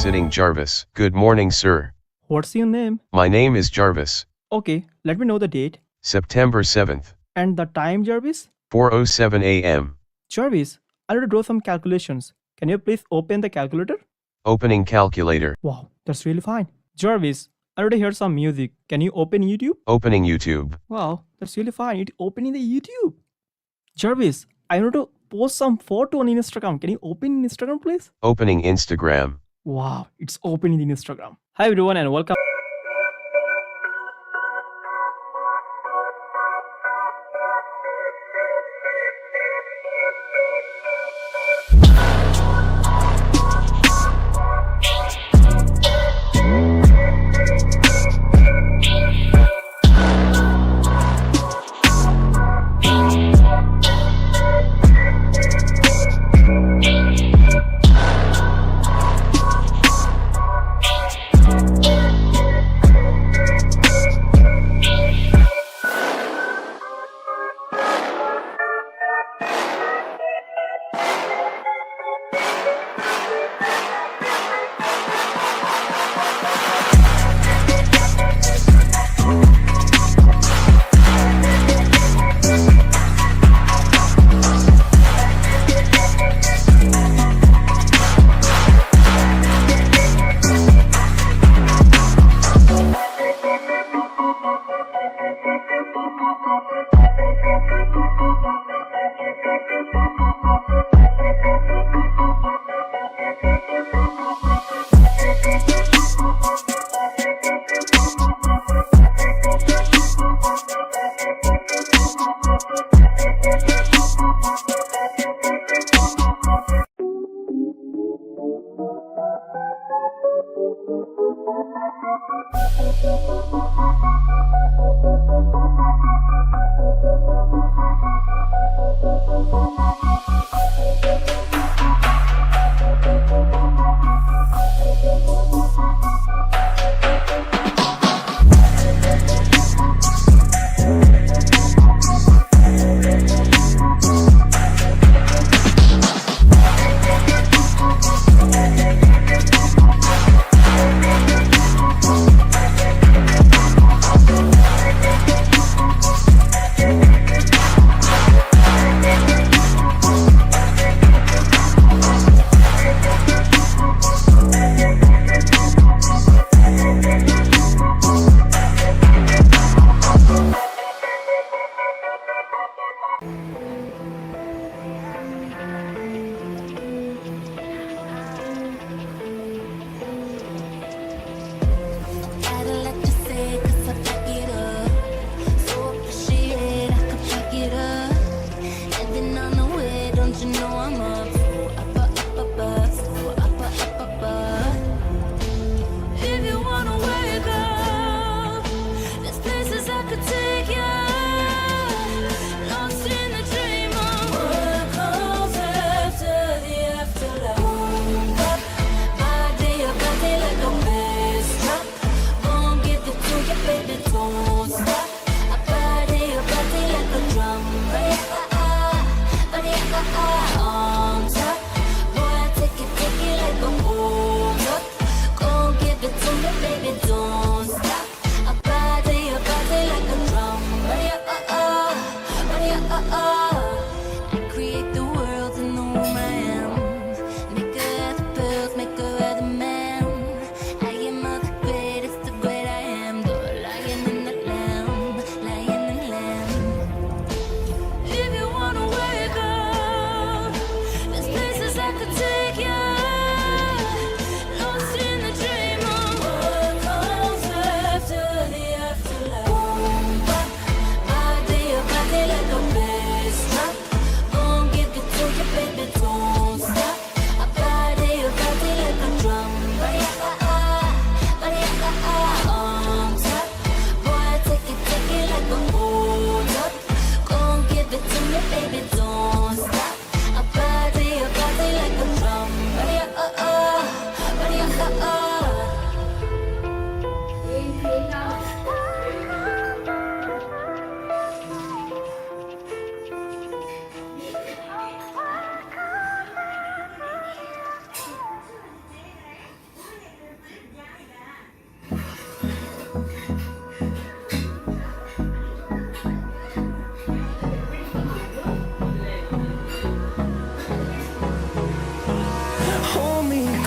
sitting Jarvis. Good morning, sir. What's your name? My name is Jarvis. Okay, let me know the date. September 7th, And the time, Jarvis? 4:07 a.m. Jarvis, I need to do some calculations. Can you please open the calculator? Opening calculator. Wow, that's really fine. Jarvis, I need to hear some music. Can you open YouTube? Opening YouTube. Wow, that's really fine. It's opening the YouTube. Jarvis, I need to post some photo on Instagram. Can you open Instagram, please? Opening Instagram. Wow, it's opening in Instagram. Hi everyone and welcome.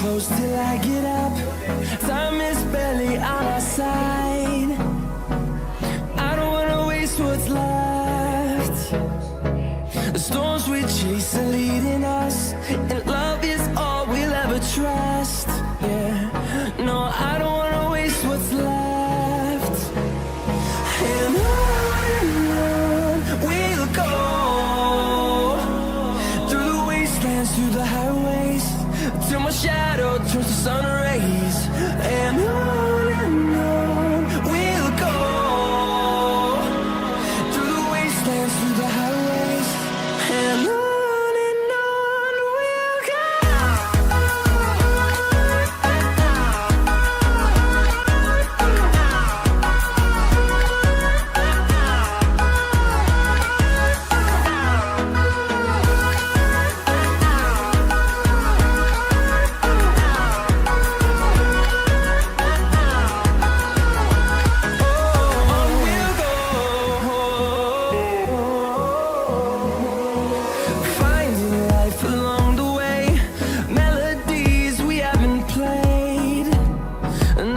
close till I get up. Time is barely on our side. I don't wanna waste what's left. The storms we chase are leading us, and love is all we'll ever trust. Yeah, no, I don't wanna waste what's left. And on we'll go, through the wastelands, through the highways, till my shadow turns to sun rays. And on we'll go, through the wastelands, through the highways, and on we'll go. Finding life along the way, melodies we haven't played.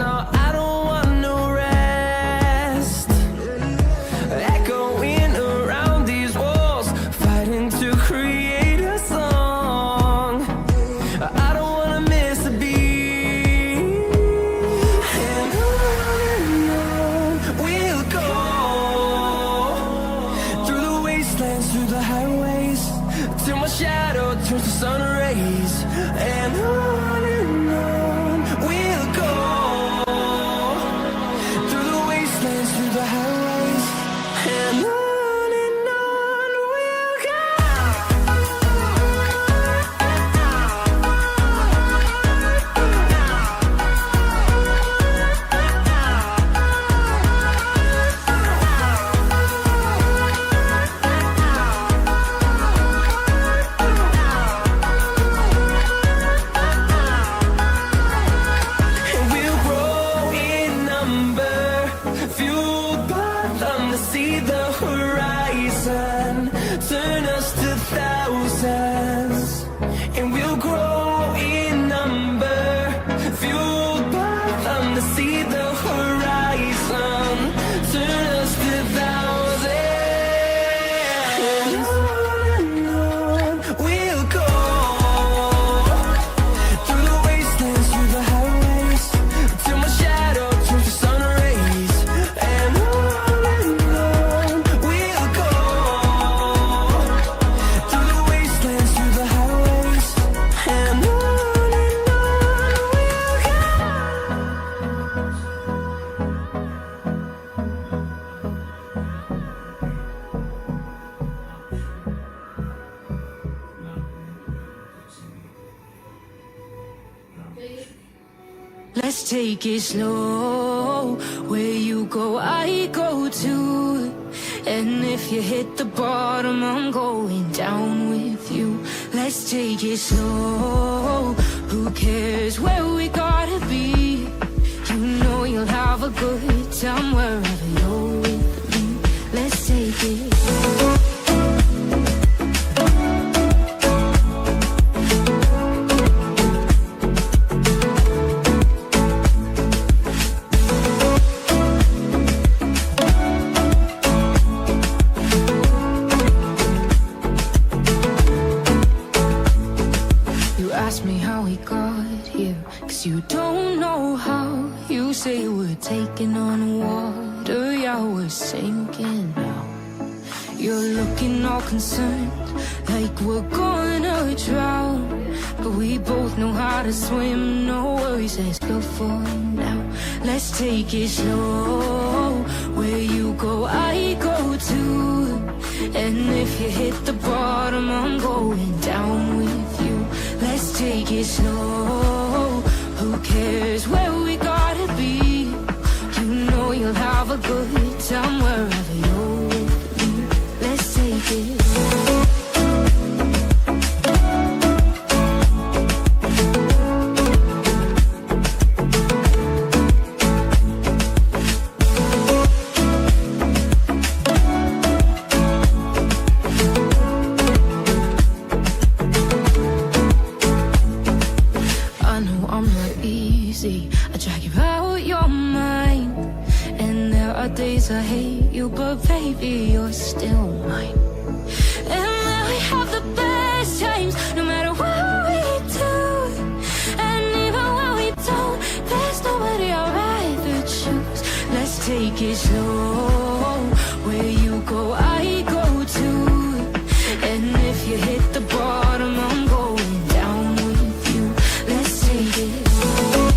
No, I don't want no rest. Echoing around these walls, fighting to create a song. I don't wanna miss a beat. And on we'll go, through the wastelands, through the highways, till my shadow turns to sun rays. And on we'll go, through the wastelands, through the highways, and on we'll go. And we'll grow in number, fueled by them to see the horizon, turn us to thousands. And we'll grow in number, fueled by them to see the horizon, turn us to thousands. And on we'll go, through the wastelands, through the highways, till my shadow turns to sun rays. And on we'll go, through the wastelands, through the highways, and on we'll go. Let's take it slow. Where you go, I go too. And if you hit the bottom, I'm going down with you. Let's take it slow. Who cares where we gotta be? You know you'll have a good time wherever you're with me. Let's take it slow. You ask me how we got here, 'cause you don't know how. You say we're taking on water, yeah, we're sinking now. You're looking all concerned, like we're gonna drown. But we both know how to swim, no worries, let's go for now. Let's take it slow. Where you go, I go too. And if you hit the bottom, I'm going down with you. Let's take it slow. Who cares where we gotta be? You know you'll have a good time wherever you're with me. Let's take it slow. I know days I hate you, but baby, you're still mine. And then we have the best times, no matter what we do. And even when we don't, there's nobody I'd rather choose. Let's take it slow. Where you go, I go too. And if you hit the bottom, I'm going down with you. Let's take it slow.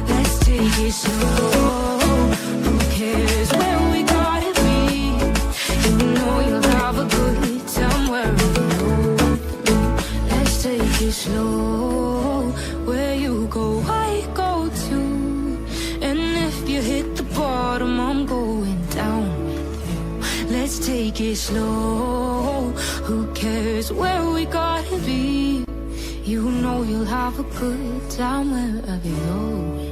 Let's take it slow. Who cares where we gotta be? You know you'll have a good time wherever you're with me. Let's take it slow. Where you go, I go too. And if you hit the bottom, I'm going down with you. Let's take it slow. Who cares where we gotta be? You know you'll have a good time wherever you're with me.